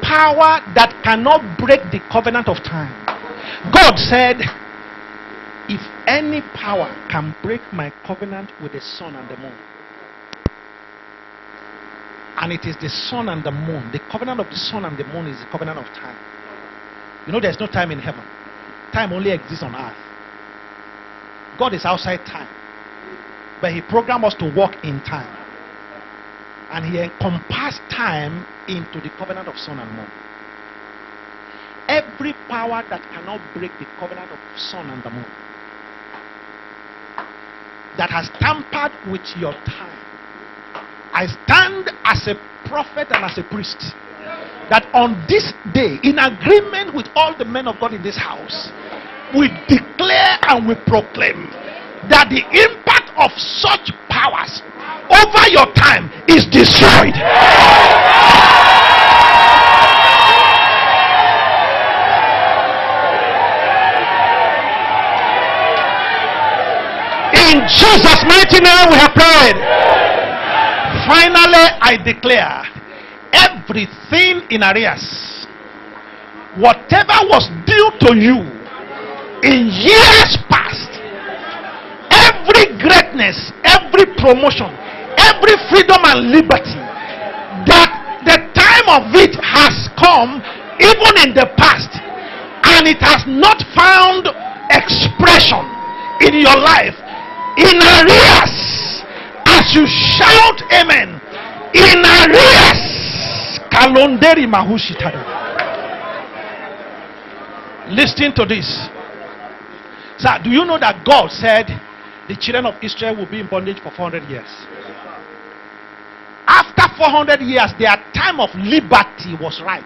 power that cannot break the covenant of time. God said, if any power can break my covenant with the sun and the moon, and it is the sun and the moon, the covenant of the sun and the moon is the covenant of time. You know, there's no time in heaven. Time only exists on earth. God is outside time, but he programmed us to walk in time, and he encompassed time into the covenant of sun and moon. Every power that cannot break the covenant of sun and the moon, that has tampered with your time, I stand as a prophet and as a priest that on this day, in agreement with all the men of God in this house, we declare and we proclaim that the impact of such powers over your time is destroyed. In Jesus' mighty name we have prayed. Finally, I declare everything in arrears, whatever was due to you in years past, every greatness, every promotion, every freedom and liberty, that the time of it has come even in the past, and it has not found expression in your life, in arrears, as you shout amen, in arrears. Kalonderi Mahushitada. Listen to this. Sir, do you know that God said the children of Israel will be in bondage for 400 years? After 400 years, their time of liberty was right.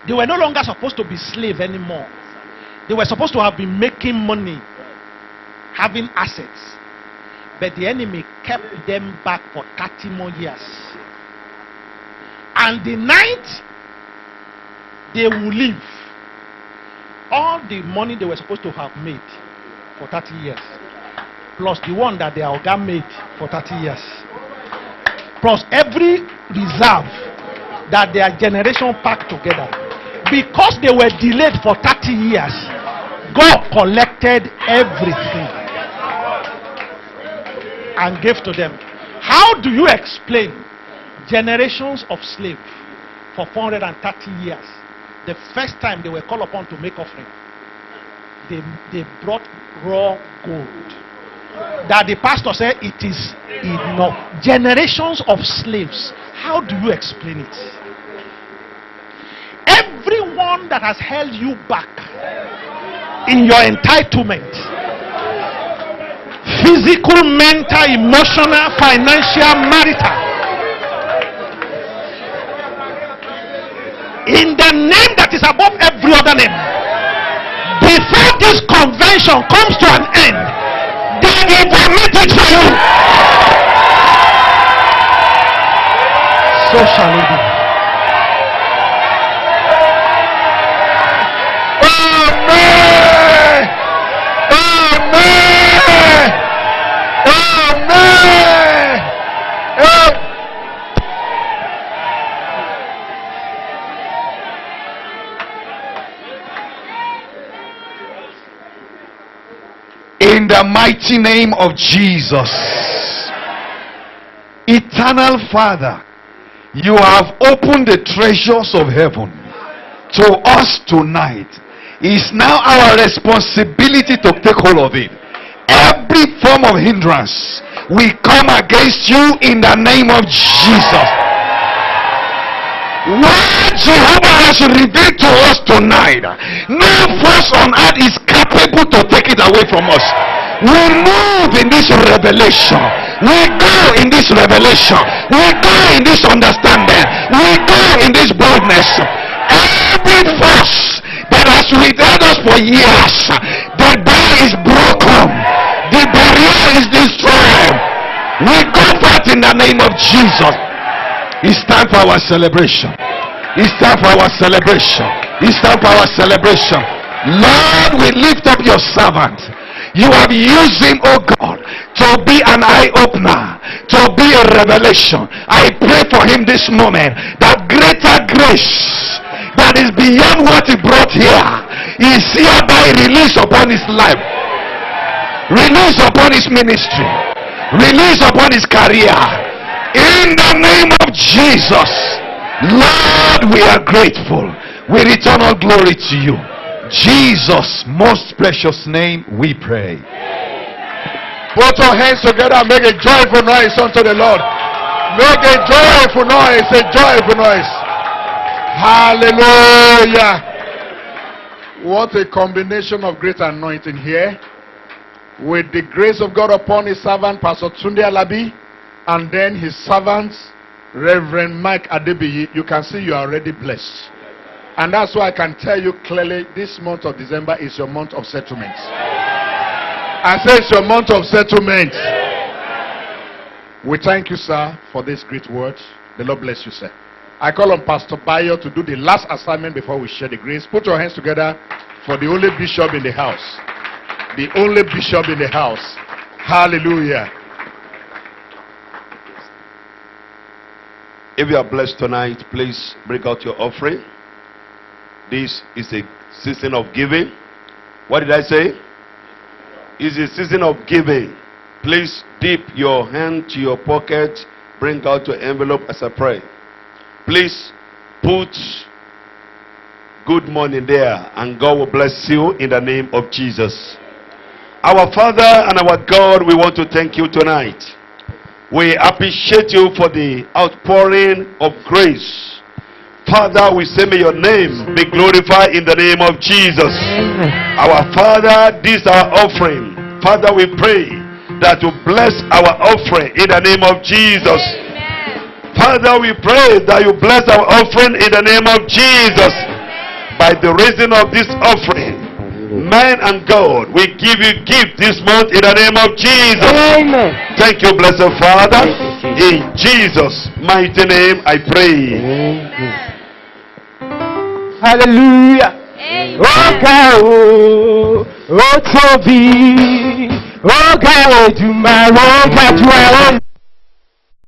They were no longer supposed to be slaves anymore. They were supposed to have been making money, having assets. But the enemy kept them back for 30 more years. And the night they will leave, all the money they were supposed to have made for 30 years, plus the one that their organ made for 30 years, plus every reserve that their generation packed together, because they were delayed for 30 years, God collected everything and gave to them. How do you explain generations of slaves for 430 years? The first time they were called upon to make offering, they brought raw gold that the pastor said it is enough. Generations of slaves. How do you explain it? Everyone that has held you back in your entitlement, physical, mental, emotional, financial, marital, in the name that is above every other name, before this convention comes to an end, they will permit it for you. So shall it be. Amen. Amen. Amen. In the mighty name of Jesus, eternal Father, you have opened the treasures of heaven to us tonight. It's now our responsibility to take hold of it. Every form of hindrance, we come against you in the name of Jesus. What Jehovah has revealed to us tonight, no force on earth is capable to take it away from us. We move in this revelation. We go in this revelation. We go in this understanding. We go in this boldness. Every force that has withheld us for years, the door is broken. The barrier is destroyed. We go forth in the name of Jesus. It's time for our celebration. It's time for our celebration. It's time for our celebration. Lord, we lift up your servant. You have used him, oh God, to be an eye-opener, to be a revelation. I pray for him this moment that greater grace that is beyond what he brought here is hereby released upon his life, released upon his ministry, released upon his career. In the name of Jesus, Lord, we are grateful. We return all glory to you. Jesus' most precious name we pray. Put your hands together and make a joyful noise unto the Lord. Make a joyful noise, a joyful noise. Hallelujah. What a combination of great anointing here. With the grace of God upon his servant, Pastor Tunde Alabi, and then his servant, Reverend Mike Adebiyi. You can see you are already blessed. And that's why I can tell you clearly, this month of December is your month of settlement. I say it's your month of settlement. We thank you, sir, for this great word. The Lord bless you, sir. I call on Pastor Bayo to do the last assignment before we share the grace. Put your hands together for the only bishop in the house. The only bishop in the house. Hallelujah. If you are blessed tonight, please bring out your offering. This is a season of giving. What did I say? It's a season of giving. Please dip your hand to your pocket. Bring out your envelope as I pray. Please put good money there, and God will bless you in the name of Jesus. Our Father and our God, we want to thank you tonight. We appreciate you for the outpouring of grace. Father, we say may your name be glorified in the name of Jesus. Our Father, this is our offering. Father, we pray that you bless our offering in the name of Jesus. Father, we pray that you bless our offering in the name of Jesus. By the reason of this offering, man and God, we give you gift this month in the name of Jesus. Amen. Thank you, blessed Father. In Jesus' mighty name I pray. Amen. Hallelujah. Oga o, o Tobi, Oga Edumare, Oga Juware.